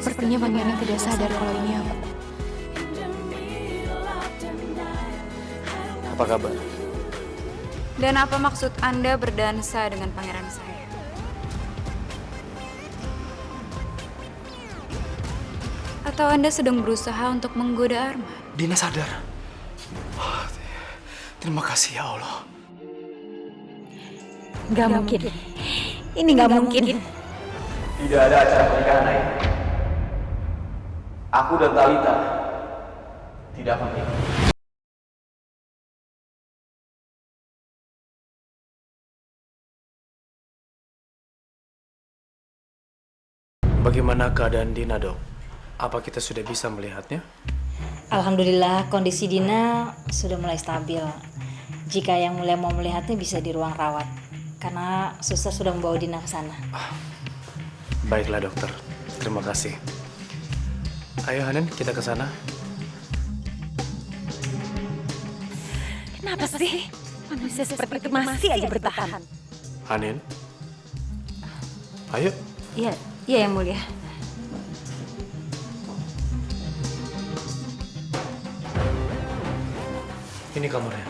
Sepertinya pangeran tidak sadar kalau ini aku. Apa kabar? Dan apa maksud Anda berdansa dengan pangeran saya? Atau Anda sedang berusaha untuk menggoda Arman? Dina sadar. Oh, terima kasih ya Allah. Gak mungkin. Ini gak mungkin. Tidak ada acara pernikahan lain. Aku dan Talita tidak akan menikah. Bagaimana keadaan Dina, Dok? Apa kita sudah bisa melihatnya? Alhamdulillah kondisi Dina sudah mulai stabil. Jika yang mulai mau melihatnya bisa di ruang rawat. Karena suster sudah membawa Dina ke sana. Baiklah, Dokter. Terima kasih. Ayo, Hanen, kita ke sana. Kenapa sih? Manusia seperti itu masih aja bertahan. Hanen? Ayo. Iya, iya yang mulia. Ini kamarnya.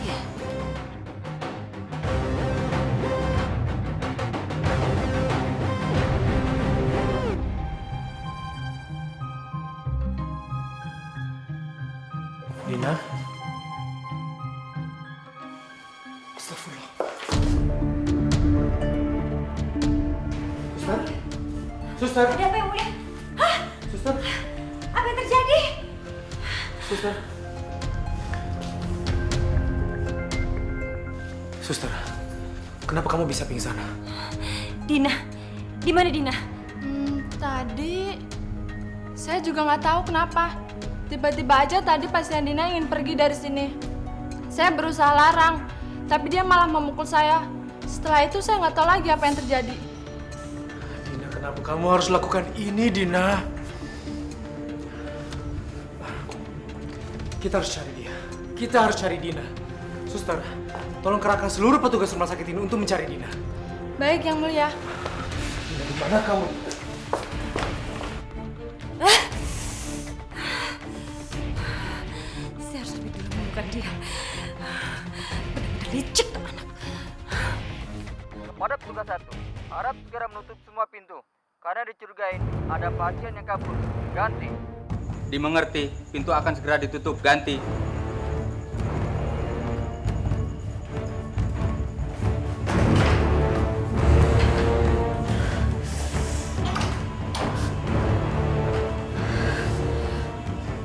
Iya. Dina? Astagfirullah. Suster? Suster? Ada apa yang mulia? Hah? Suster? Apa yang terjadi? Suster? Suster, kenapa kamu bisa pingsan? Dina, di mana Dina? Tadi saya juga nggak tahu kenapa. Tiba-tiba aja tadi pasien Dina ingin pergi dari sini. Saya berusaha larang, tapi dia malah memukul saya. Setelah itu saya nggak tahu lagi apa yang terjadi. Dina, kenapa kamu harus lakukan ini, Dina? Kita harus cari dia. Kita harus cari Dina. Suster, tolong kerahkan seluruh petugas rumah sakit ini untuk mencari Dina. Baik, Yang Mulia. Dina, di mana kamu? Saya harus lebih dulu menemukan dia. Benar-benar licik tuh anak. Kepada petugas 1, harap segera menutup semua pintu karena dicurigai ada pasien yang kabur. Ganti. Dimengerti, pintu akan segera ditutup. Ganti.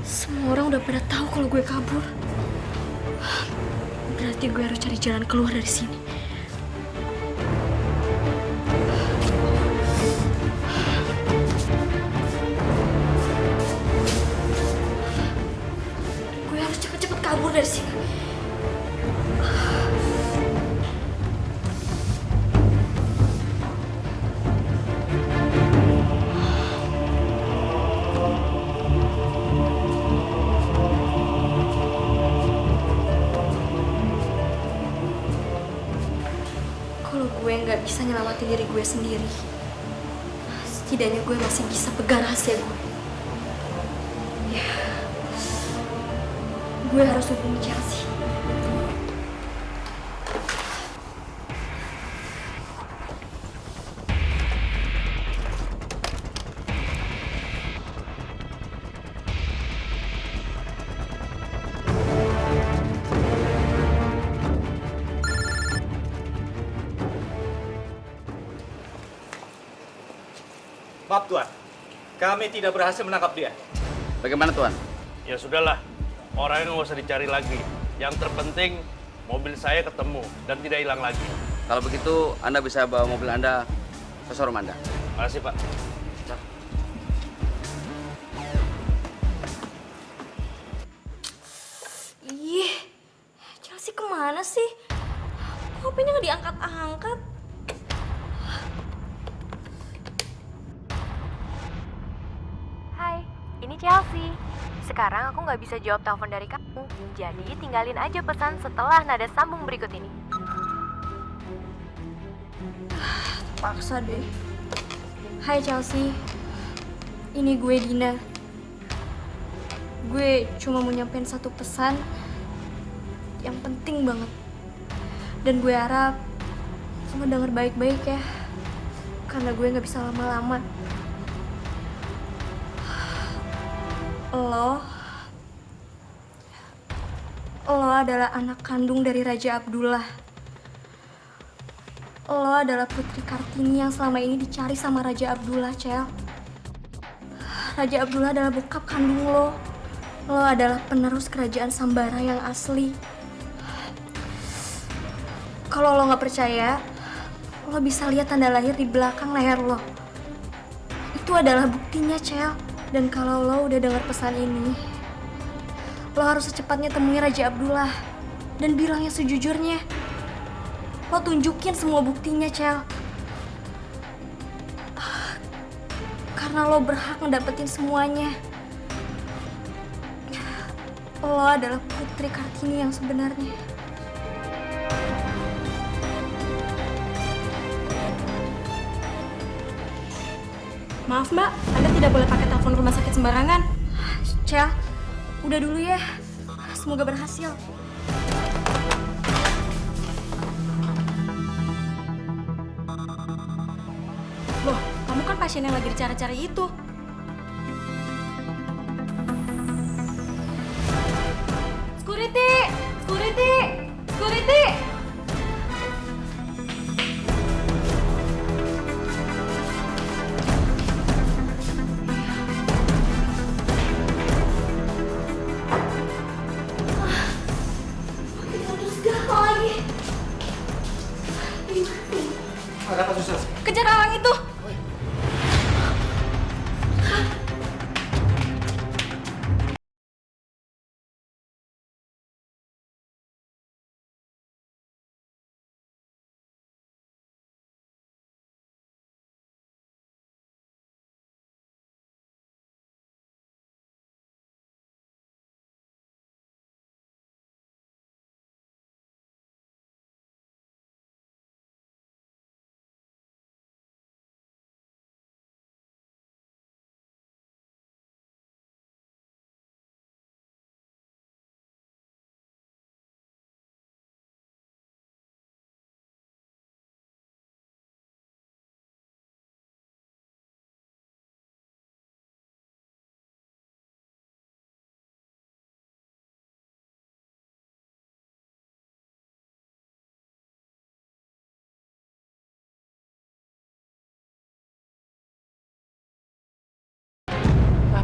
Semua orang udah pada tahu kalau gue kabur. Berarti gue harus cari jalan keluar dari sini. Gue harus cepet-cepet kabur dari sini. Kalau gue nggak bisa nyelamatin diri gue sendiri, setidaknya gue masih bisa pegang rahasia gue. Ya, gue harus hubungi Chelsea. Maaf Tuan, kami tidak berhasil menangkap dia. Bagaimana Tuan? Ya sudahlah, orangnya nggak usah dicari lagi. Yang terpenting mobil saya ketemu dan tidak hilang lagi. Kalau begitu, Anda bisa bawa mobil Anda ke showroom Anda. Makasih Pak. Ih, Chelsea kemana sih? Kok HP-nya nggak diangkat-angkat? Hai, ini Chelsea. Sekarang aku nggak bisa jawab telepon dari kamu. Jadi tinggalin aja pesan setelah nada sambung berikut ini. Paksa deh. Hai Chelsea. Ini gue Dina. Gue cuma mau nyampein satu pesan yang penting banget. Dan gue harap lo denger baik-baik ya. Karena gue gak bisa lama-lama. Lo adalah anak kandung dari Raja Abdullah. Lo adalah Putri Kartini yang selama ini dicari sama Raja Abdullah, Cel. Raja Abdullah adalah bokap kandung lo. Lo adalah penerus kerajaan Sambara yang asli. Kalau lo gak percaya, lo bisa lihat tanda lahir di belakang leher lo. Itu adalah buktinya, Cel. Dan kalau lo udah dengar pesan ini, lo harus secepatnya temui Raja Abdullah dan bilangnya sejujurnya. Lo tunjukin semua buktinya, Cel. Karena lo berhak ngedapetin semuanya. Lo adalah Putri Kartini yang sebenarnya. Maaf mbak, Anda tidak boleh pakai telepon rumah sakit sembarangan. Cel, udah dulu ya. Semoga berhasil. Loh, kamu kan pasien yang lagi dicari-cari itu. Security! Security! Security! Ada apa susah? Kejar orang itu!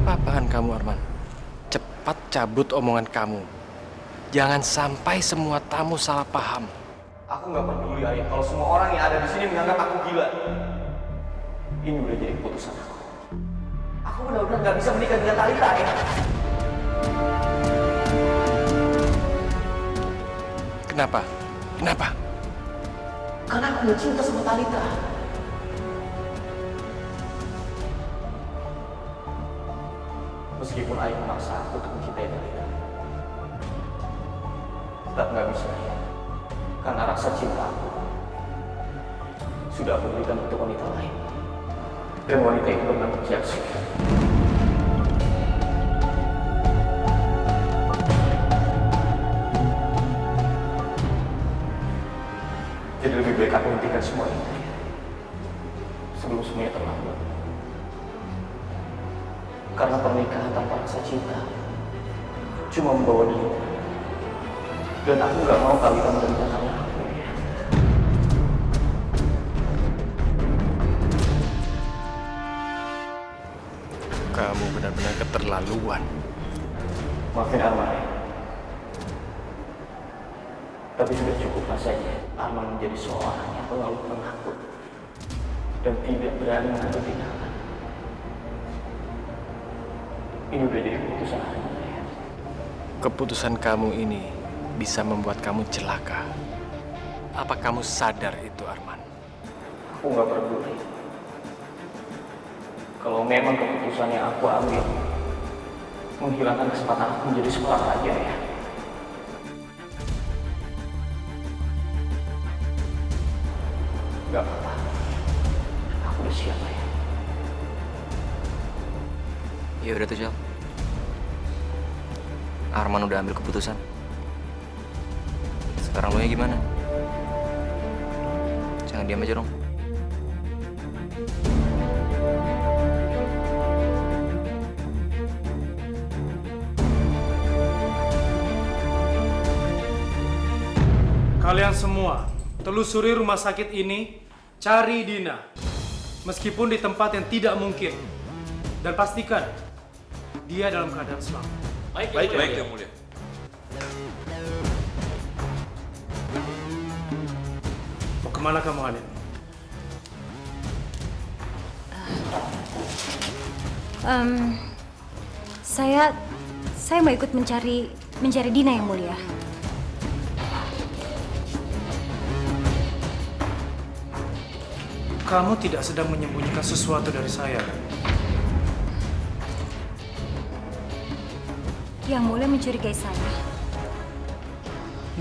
Apa-apaan kamu, Arman? Cepat cabut omongan kamu. Jangan sampai semua tamu salah paham. Aku nggak peduli ayah kalau semua orang yang ada di sini menganggap aku gila. Ini udah jadi keputusan aku. Aku benar-benar nggak bisa menikah dengan Talita, ayah. Kenapa? Kenapa? Karena aku nggak cinta sama Talita. Meskipun ayah memaksa aku untuk mencintai Talita, tetap nggak bisa, ayah. Karena rasa cinta aku sudah aku berikan untuk wanita lain. Dan wanita itu bernama Chelsea. Jadi lebih baik aku hentikan semua ini sebelum semuanya terlambat. Karena pernikahan tanpa rasa cinta cuma membawa derita. Dan aku nggak mau Talita menderita karena aku. Kamu benar-benar keterlaluan. Maafin Arman, ya. Tapi sudah cukup rasanya Arman menjadi seorang yang terlalu penakut dan tidak berani mengambil tindakan. Ini udah jadi keputusan Arman, ya. Keputusan kamu ini bisa membuat kamu celaka. Apa kamu sadar itu, Arman? Aku nggak peduli. Kalau memang keputusan yang aku ambil menghilangkan kesempatan aku menjadi seorang raja, ya. Gak apa-apa. Aku udah siap, ya. Ya udah tuh, Cel. Arman udah ambil keputusan. Sekarang lo nya gimana? Jangan diam aja dong. Kalian semua, telusuri rumah sakit ini, cari Dina. Meskipun di tempat yang tidak mungkin. Dan pastikan, dia dalam keadaan selamat. Baik, Yang Mulia. Mau kemana kamu, Alin? Saya mau ikut mencari Dina, Yang Mulia. Kamu tidak sedang menyembunyikan sesuatu dari saya, kan? Yang Mulia mencurigai saya.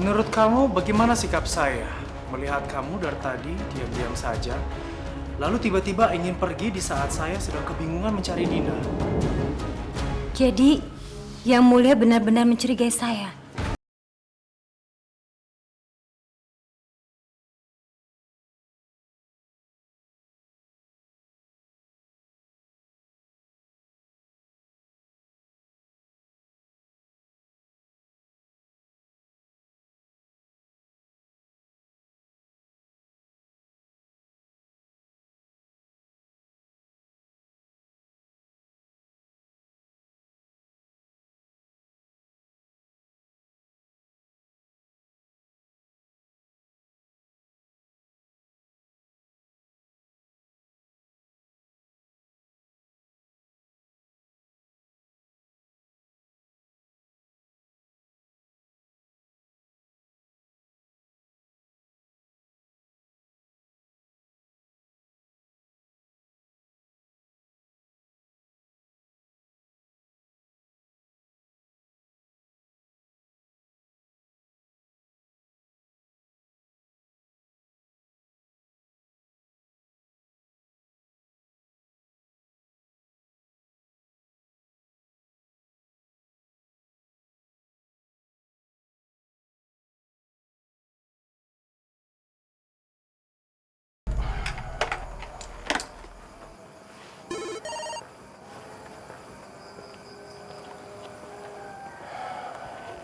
Menurut kamu, bagaimana sikap saya? Melihat kamu dari tadi diam-diam saja, lalu tiba-tiba ingin pergi di saat saya sedang kebingungan mencari Dina. Jadi, Yang Mulia benar-benar mencurigai saya.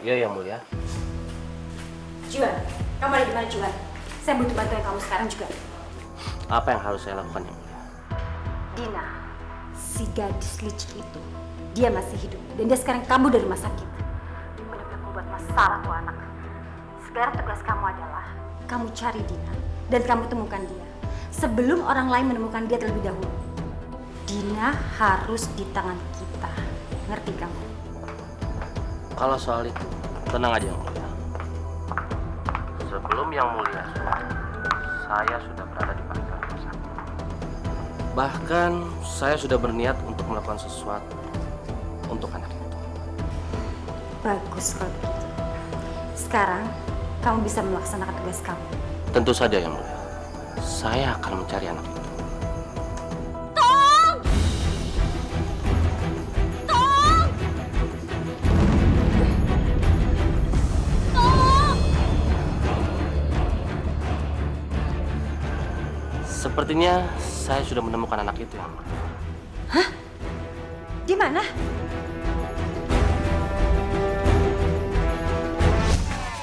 Iya, Yang Mulia. Juan, kamu ada di mana, Juan? Saya butuh bantuan kamu sekarang juga. Apa yang harus saya lakukan, Yang Mulia? Dina, si gadis licik itu, dia masih hidup dan dia sekarang kabur dari rumah sakit. Benar-benar membuat masalah tuh anak. Sekarang tugas kamu adalah kamu cari Dina dan kamu temukan dia sebelum orang lain menemukan dia terlebih dahulu. Dina harus di tangan kita, ngerti kamu? Kalau soal itu, tenang aja, Yang Mulia. Sebelum Yang Mulia saya sudah berada di pangkalan rumah sakit. Bahkan saya sudah berniat untuk melakukan sesuatu untuk anak itu. Bagus kalau begitu. Sekarang kamu bisa melaksanakan tugas kamu. Tentu saja, Yang Mulia. Saya akan mencari anak itu. Sepertinya saya sudah menemukan anak itu, Yang Mulia. Hah? Di mana?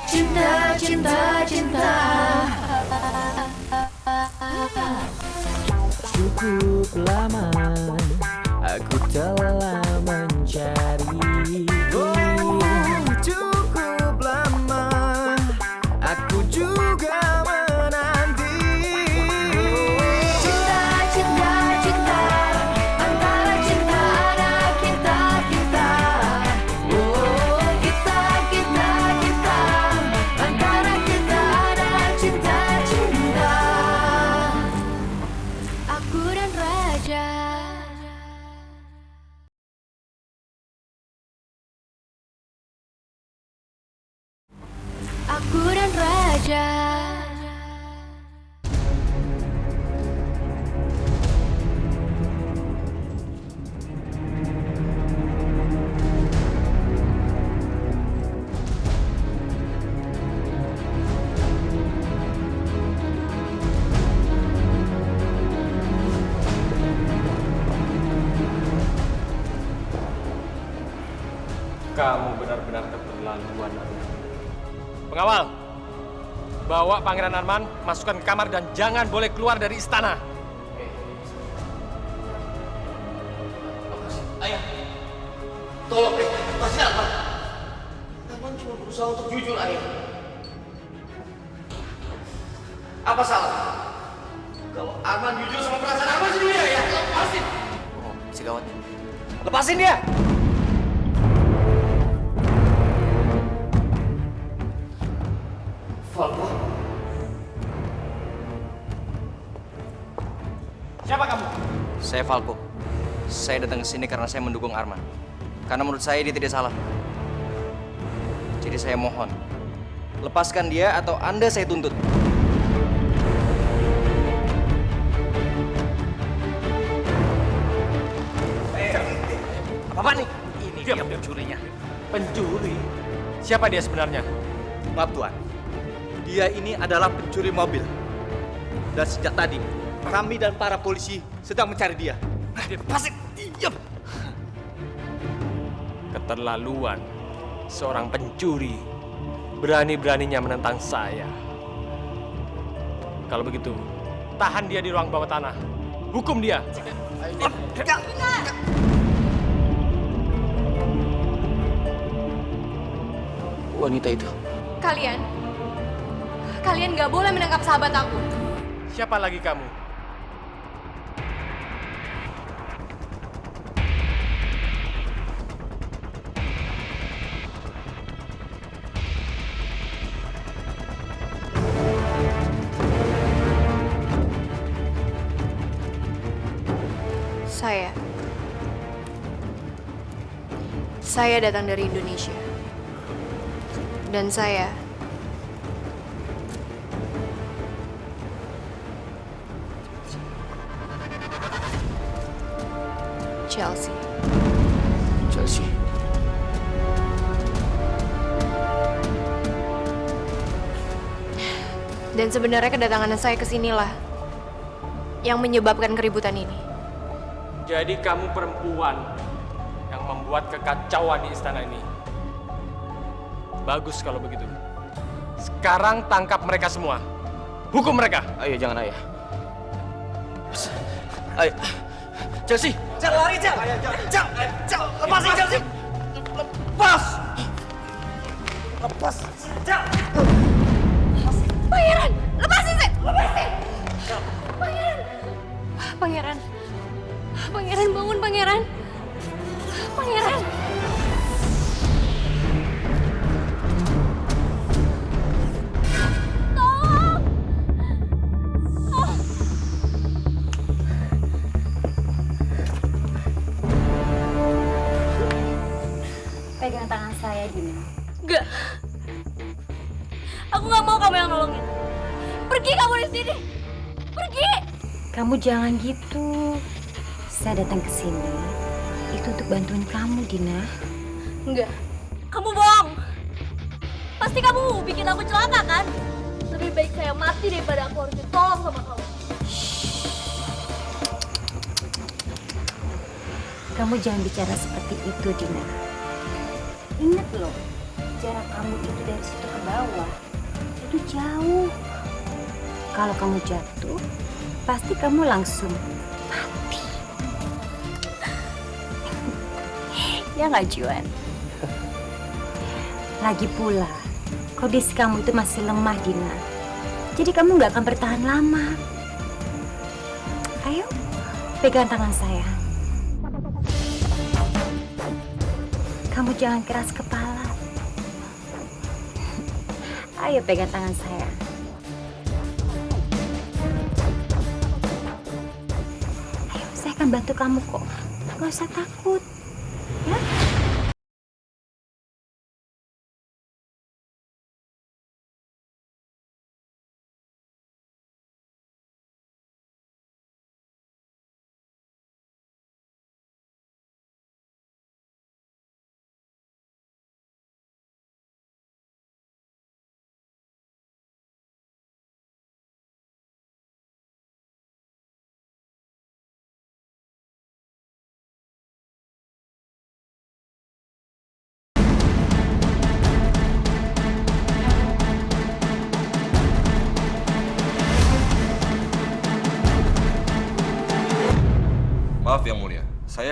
Cinta, cinta, cinta. Cukup lama aku telah mencari. Oh, cukup lama aku juga menanti. Cinta, cinta, cinta. Antara cinta anak kita, kita. Oh, kita, kita, kita. Antara kita ada cinta, cinta. Aku dan Raja. Aku dan Raja. Kamu benar-benar keterlaluan, Arman. Pengawal, bawa Pangeran Arman, masukkan ke kamar dan jangan boleh keluar dari istana. Ayah, tolong lepasin Arman. Arman cuma berusaha untuk jujur, ayah. Apa salah? Kalau Arman jujur sama perasaan Arman sendiri, ayah, lepasin. Oh, masih gawat. Lepasin dia! Falco. Siapa kamu? Saya Falco. Saya datang ke sini karena saya mendukung Arman. Karena menurut saya dia tidak salah. Jadi saya mohon, lepaskan dia atau Anda saya tuntut. Apa nih? Ini dia pencurinya. Pencuri? Siapa dia sebenarnya? Maaf Tuan, dia ini adalah pencuri mobil. Dan sejak tadi, kami dan para polisi sedang mencari dia. Pasti diam. Keterlaluan. Seorang pencuri berani-beraninya menentang saya. Kalau begitu, tahan dia di ruang bawah tanah. Hukum dia. Wanita itu. Kalian gak boleh menangkap sahabat aku. Siapa lagi kamu? Saya datang dari Indonesia. Dan saya Chelsea. Chelsea. Dan sebenarnya kedatangan saya ke sinilah yang menyebabkan keributan ini. Jadi kamu perempuan yang membuat kekacauan di istana ini. Bagus kalau begitu. Sekarang tangkap mereka semua. Hukum mereka. Ayo, jangan ayah. Ayo. Chelsea. Cel, lari, Cel. Cel, lepasin Chelsea. Lepas. Lepas. Cel. Pangeran, lepasin saya. Lepasin. Pangeran. Pangeran. Pangeran, bangun Pangeran. Pangeran. Tolong. Oh. Pegang tangan saya, Dina. Enggak. Aku nggak mau kamu yang nolongin. Pergi kamu dari sini. Pergi. Kamu jangan gitu. Saya datang ke sini itu untuk bantuin kamu, Dina. Enggak. Kamu bohong. Pasti kamu bikin aku celaka kan? Lebih baik saya mati daripada aku harus ditolong sama kamu. Kamu jangan bicara seperti itu, Dina. Ingat loh, jarak kamu itu dari situ ke bawah itu jauh. Kalau kamu jatuh, pasti kamu langsung mati. Ya nggak, Juan? Lagi pula, kondisi kamu itu masih lemah, Dina. Jadi kamu nggak akan bertahan lama. Ayo, pegang tangan saya. Kamu jangan keras kepala. Ayo pegang tangan saya. Ayo, saya akan bantu kamu kok. Gak usah takut. Ya?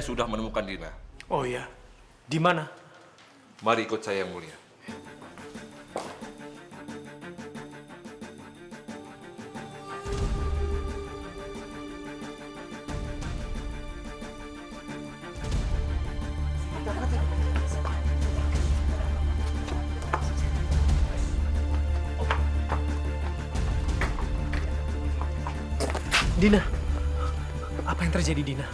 sudah menemukan Dina. Oh iya, di mana? Mari ikut saya, Yang Mulia. Dina, apa yang terjadi, Dina?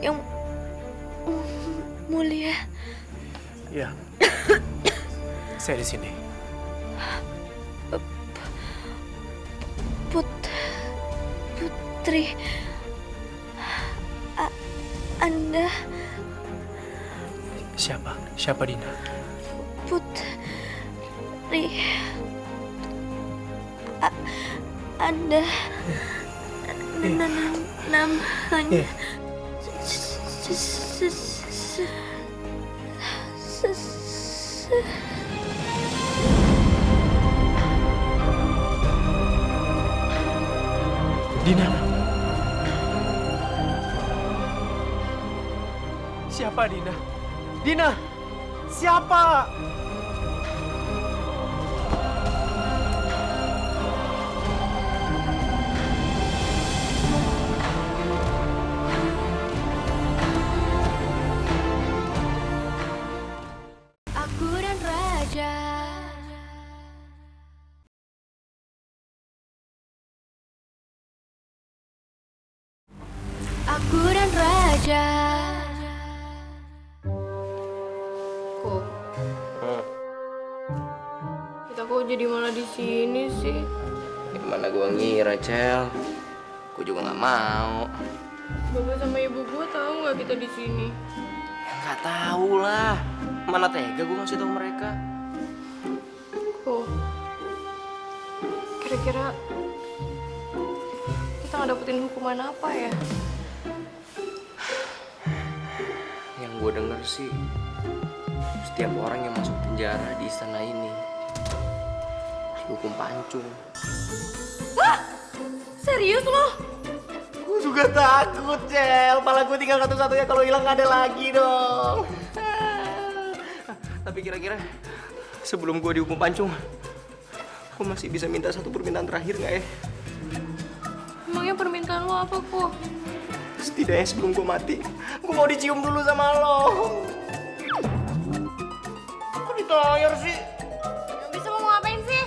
Yang mulia. Ya, saya di sini. Putri, Anda Siapa? Siapa Dina? Putri, Anda namanya Dina. Siapa Dina? Dina! Siapa? Aku dan Raja. Aku dan Raja. Kok? Kita kok jadi malah di sini sih? Gimana gua ngira, Cel? Gua juga nggak mau. Bapak sama ibu gua tahu nggak kita di sini? Nggak tahu lah. Mana tega gua ngasih tahu mereka. Kok? Kira-kira kita ngedapetin hukuman apa ya? Yang gue denger sih, setiap orang yang masuk penjara di istana ini dihukum pancung. Hah? Serius lo? Gue juga takut, Cel. Pala gue tinggal satu-satunya, kalau hilang nggak ada lagi dong. Tapi kira-kira sebelum gue dihukum pancung, gue masih bisa minta satu permintaan terakhir nggak ya? Emangnya permintaan lo apa, Kok? Setidaknya sebelum gue mati, gue mau dicium dulu sama lo. Kok ditayar sih? Bisa mau ngapain sih?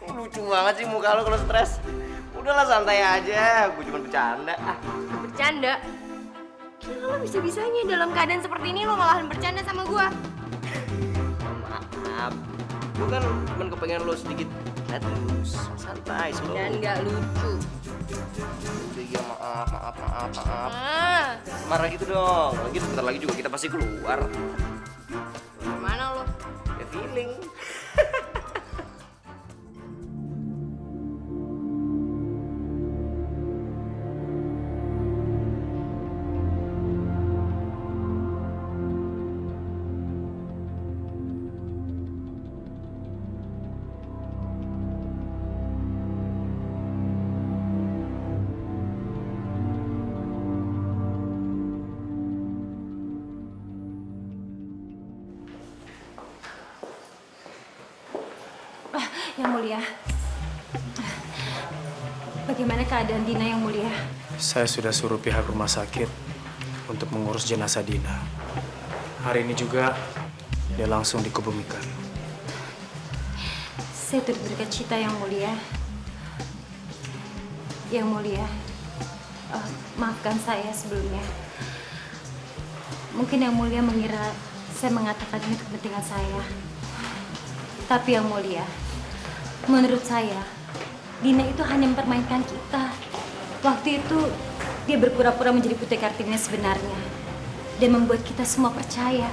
Lucu banget sih muka lo kalau stres. Udahlah santai aja, gue cuma bercanda. Bercanda? Gila lo bisa-bisanya dalam keadaan seperti ini lo malahan bercanda sama gua. Maaf, gue kan cuma kepengen lo sedikit terus santai, slow. Dan gak lucu. Iya, maaf. Marah gitu dong. Lagi sebentar lagi juga kita pasti keluar. Gimana lo? Ya feeling. Yang Mulia, bagaimana keadaan Dina, Yang Mulia? Saya sudah suruh pihak rumah sakit untuk mengurus jenazah Dina. Hari ini juga dia langsung dikebumikan. Saya turut berduka cita, Yang Mulia. Yang Mulia, maafkan saya sebelumnya. Mungkin Yang Mulia mengira saya mengatakan ini untuk kepentingan saya. Tapi Yang Mulia, menurut saya, Dina itu hanya mempermainkan kita. Waktu itu, dia berpura-pura menjadi Putri Kartini sebenarnya. Dan membuat kita semua percaya.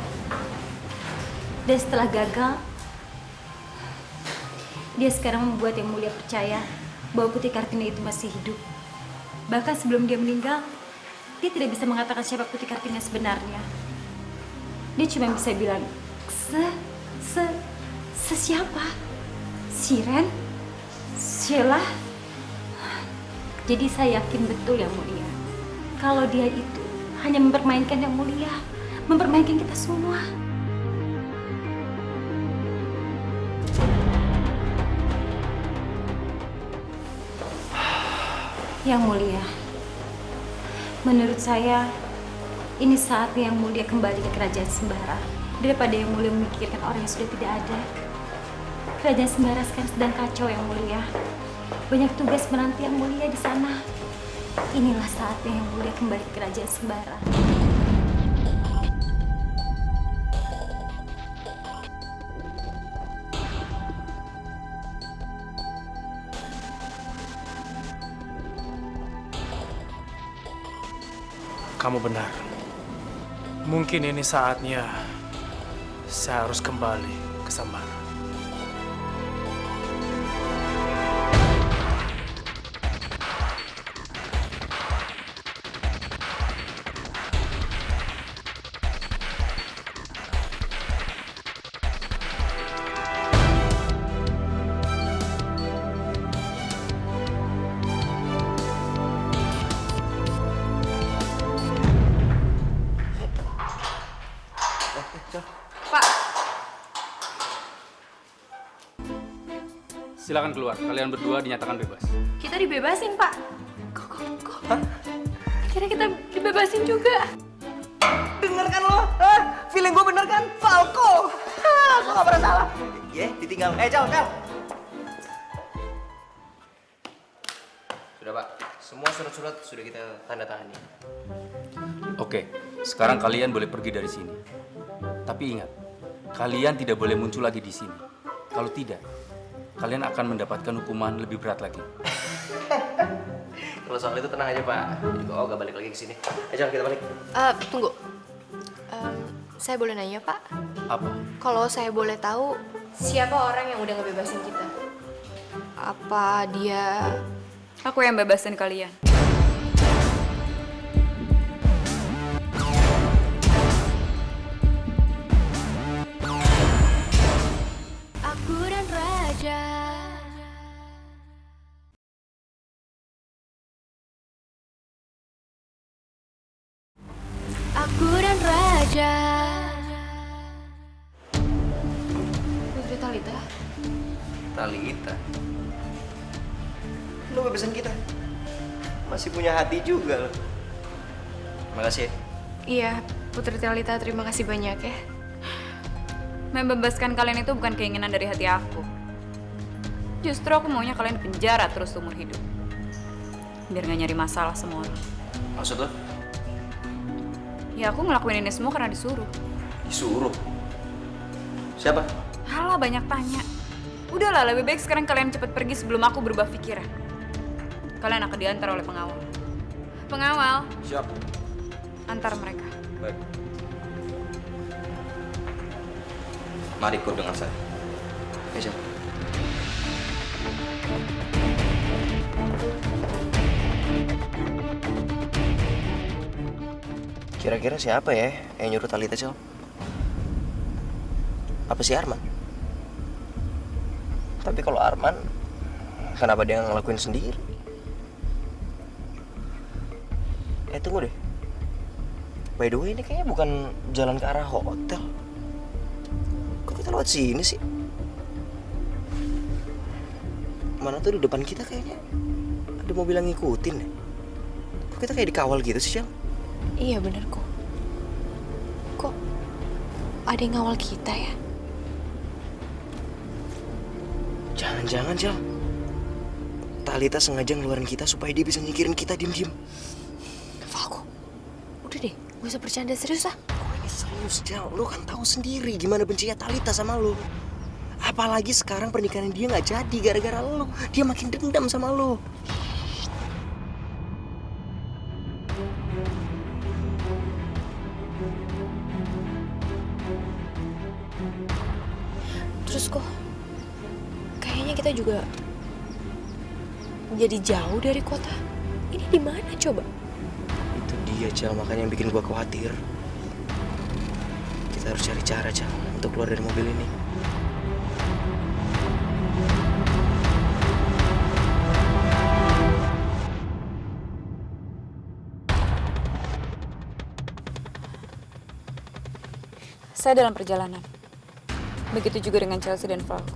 Dan setelah gagal, dia sekarang membuat Yang Mulia percaya bahwa Putri Kartini itu masih hidup. Bahkan sebelum dia meninggal, dia tidak bisa mengatakan siapa Putri Kartini sebenarnya. Dia cuma bisa bilang, Siapa? Siren? Sheila? Jadi saya yakin betul yang mulia, kalau dia itu hanya mempermainkan yang mulia, mempermainkan kita semua. Yang mulia, menurut saya ini saatnya yang mulia kembali ke kerajaan Sembara daripada yang mulia memikirkan orang yang sudah tidak ada. Kerajaan Sembara sekarang sedang kacau yang mulia. Banyak tugas menanti yang mulia di sana. Inilah saatnya yang mulia kembali ke kerajaan Sembara. Kamu benar. Mungkin ini saatnya saya harus kembali ke Sembara. Pak, Silakan keluar. Kalian berdua dinyatakan bebas. Kita dibebasin, Pak. Kok? Akhirnya kita dibebasin juga. Bener kan lo? Feeling gue bener kan? Falco! Gue gak pernah salah. Ditinggal. Cal. Sudah Pak, semua surat-surat sudah kita tanda tangani. Oke, sekarang kalian boleh pergi dari sini. Tapi ingat, kalian tidak boleh muncul lagi di sini. Kalau tidak, kalian akan mendapatkan hukuman lebih berat lagi. Kalau soal itu tenang aja Pak. Juga gak balik lagi ke sini. Cal, kita balik. Tunggu. Saya boleh nanya, Pak? Apa? Kalau saya boleh tahu, siapa orang yang udah ngebebasin kita? Apa dia... aku yang bebasin kalian. Aku dan Raja. Aku dan Raja. Putri Talita? Talita. Lu bebasin kita. Masih punya hati juga lo. Makasih ya. Iya, Putri Talita, terima kasih banyak ya. Membebaskan kalian itu bukan keinginan dari hati aku. Justru aku maunya kalian di penjara terus seumur hidup. Biar gak nyari masalah semua orang. Maksud lo? Ya aku ngelakuin ini semua karena disuruh. Disuruh? Siapa? Halah, banyak tanya. Udahlah, lebih baik sekarang kalian cepet pergi sebelum aku berubah pikiran. Kalian akan diantar oleh pengawal. Pengawal, Siap. antar mereka. Baik. Mari ikut dengan saya. Siap. Kira-kira siapa ya yang nyuruh Talita, Cel? Apa si Arman? Tapi kalau Arman, kenapa dia ngelakuin sendiri? Tunggu deh. By the way, ini kayaknya bukan jalan ke arah hotel. Kok kita lewat sini sih? Mana tuh di depan kita kayaknya ada mobil yang ngikutin deh. Kok kita kayak dikawal gitu sih, Cel? Iya bener kok. Kok ada yang ngawal kita ya? Jangan-jangan, Cel. Talita sengaja ngeluarin kita supaya dia bisa nyikirin kita diem-diem. Falco, udah deh, gak usah bercanda, serius ah. Ini serius, Cel. Lu kan tahu sendiri gimana bencinya Talita sama lu. Apalagi sekarang pernikahan dia nggak jadi gara-gara lu. Dia makin dendam sama lu. Terus kok kayaknya kita juga jadi jauh dari kota. Ini di mana coba? Itu dia, Cel, makanya yang bikin gua khawatir. Kita Kita harus cari cara, Cel, untuk keluar dari mobil ini. Saya dalam perjalanan. Begitu juga dengan Chelsea dan Falco.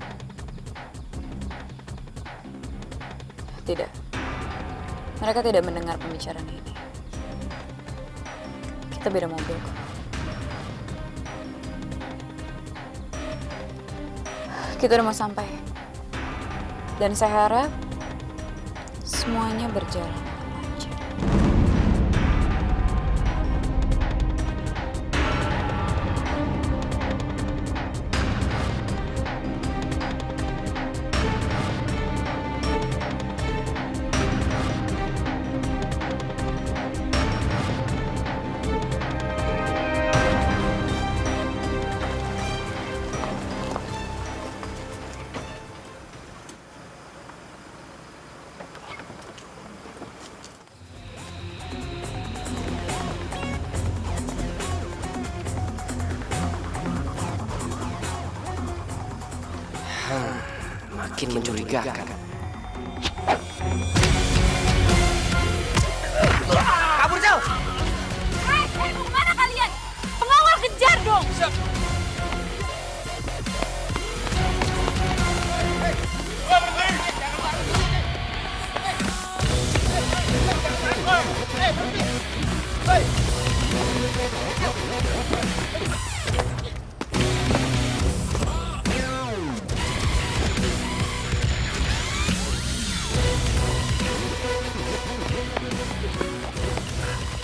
Tidak. Mereka tidak mendengar pembicaraan ini. Kita beda mobil kok. Kita udah mau sampai. Dan saya harap semuanya berjalan dengan lancar. Makin mencurigakan. Kabur, Cel! Hei, mau kemana kalian? Pengawal kejar dong!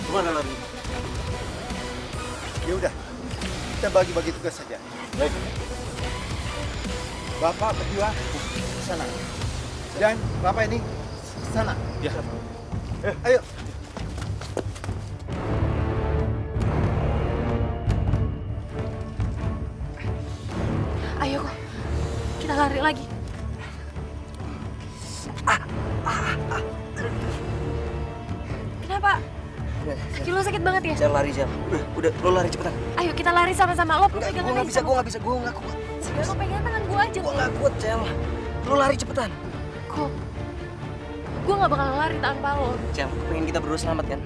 Kemana lari? Ya udah, kita bagi-bagi tugas saja. Baik. Bapak berdua ke sana. Dan Bapak ini ke sana. Ya. Ayo. Ayo kok, kita lari lagi. Kenapa? Kaki lo sakit banget ya? Cel, lari, Cel. Udah, lo lari cepetan. Ayo kita lari sama-sama. Lo Enggak, pegangan gue aja sama nggak bisa, gue nggak kuat. Udah, lo pegangan tangan gue aja. Gue nggak kuat, Cel. Lo lari cepetan. Kok? Gue gak bakalan lari tanpa lo. Cel, gue pengen kita berdua selamat kan?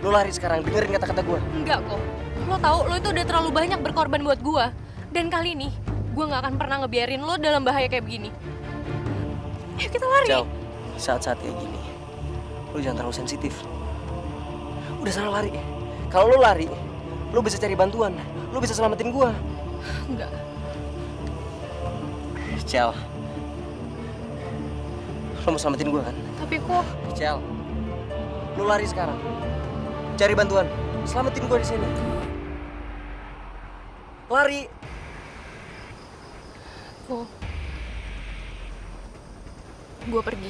Lo lari sekarang, dengerin kata-kata gue. Enggak kok. Lo tahu lo itu udah terlalu banyak berkorban buat gue. Dan kali ini, gue gak akan pernah ngebiarin lo dalam bahaya kayak begini. Ayo kita lari. Cel, saat-saat kayak gini, lo jangan terlalu sensitif. Udah sana lari. Kalau lo lari, lo bisa cari bantuan. Lo bisa selamatin gue. Enggak. Cel, lo mau selamatin gue kan? Tapi kok... Cel, lo lari sekarang. Cari bantuan. Selamatin gue di sini. Lari. Kok... Gue pergi.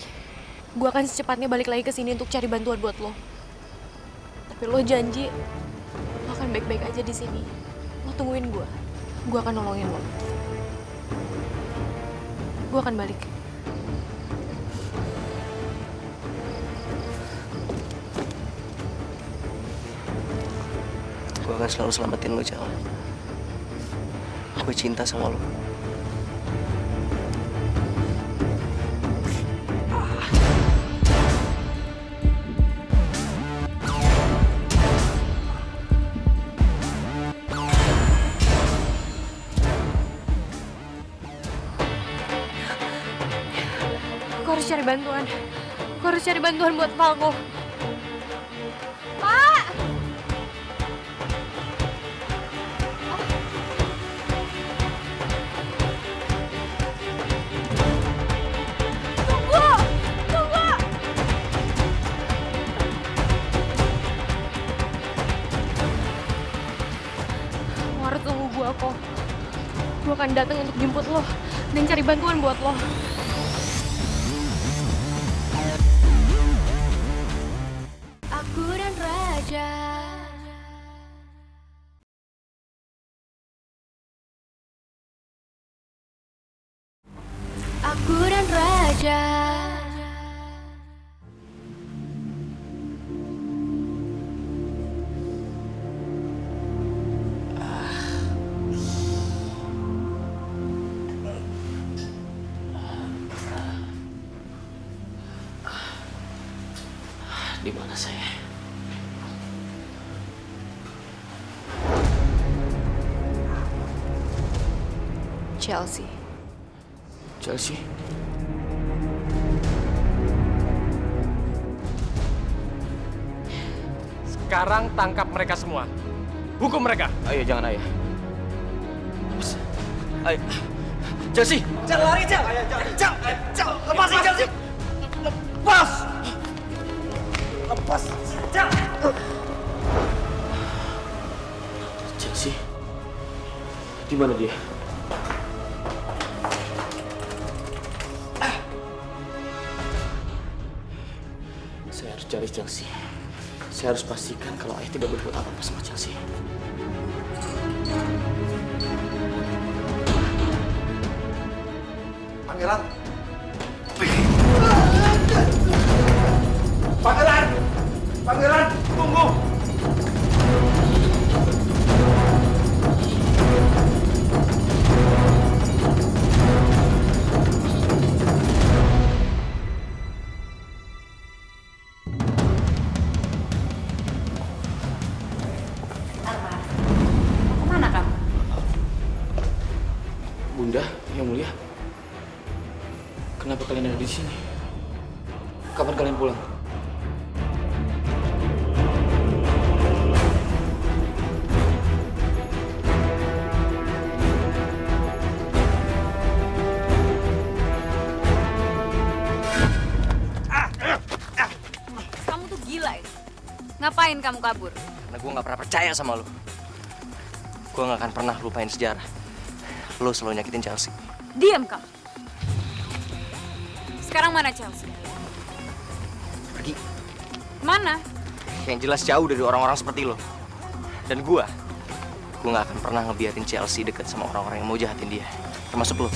Gue akan secepatnya balik lagi ke sini untuk cari bantuan buat lo. Tapi lo janji, lo akan baik-baik aja di sini. Lo tungguin gue. Gue akan nolongin lo. Gue akan balik. Gue akan selalu selamatin lo, Cel. Gue cinta sama lo. Gue harus cari bantuan. Gue harus cari bantuan buat Falco. Pak! Tunggu! Tunggu! Lo harus tunggu gue kok. Gue akan datang untuk jemput lo dan cari bantuan buat lo. Aku dan Raja. Aku dan Raja. Di mana saya? Chelsea. Chelsea? Sekarang tangkap mereka semua. Hukum mereka. Ayo, jangan ayah. Ayo. Chelsea! Jangan lari, Cel! Cel! Lepasin, Chelsea! Lepas! Lepas! Cel! Chelsea? Di mana dia? Saya harus cari Chelsea. Saya harus pastikan kalau ayah tidak berbuat apa-apa sama Chelsea. Pangeran! Pangeran! Pangeran, tunggu! Kemana kamu? Bunda, Yang Mulia. Kenapa kalian ada di sini? Kapan kalian pulang? Kamu tuh gila ya? Ngapain kamu kabur? Karena gue nggak pernah percaya sama lo. Gue nggak akan pernah lupain sejarah. Lo selalu nyakitin Chelsea. Diam kamu. Sekarang mana Chelsea? Pergi. Mana? Yang jelas jauh dari orang-orang seperti lo. Dan gue nggak akan pernah ngebiarin Chelsea deket sama orang-orang yang mau jahatin dia. Termasuk lo.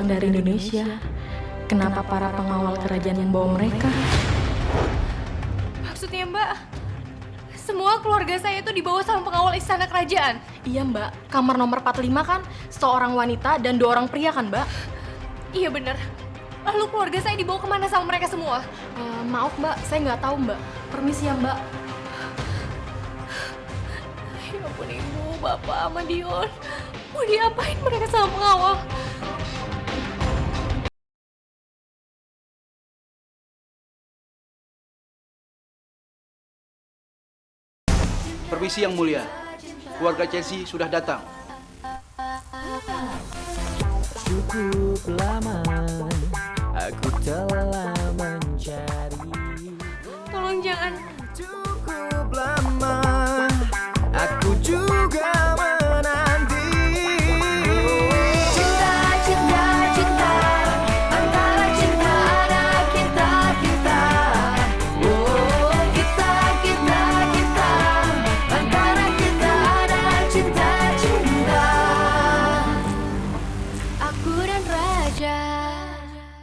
Dari Indonesia, kenapa para pengawal kerajaan membawa mereka? Maksudnya Mbak, semua keluarga saya itu dibawa sama pengawal istana kerajaan. Iya Mbak, kamar nomor 45 kan, seorang wanita dan 2 orang pria kan Mbak? Iya bener. Lalu keluarga saya dibawa kemana sama mereka semua? Maaf Mbak, saya nggak tahu Mbak. Permisi ya Mbak. Ya ampun Ibu, Bapak, sama Dion. Mau diapain mereka sama pengawal? Permisi Yang Mulia, keluarga Chelsea sudah datang. Cukup lama aku telah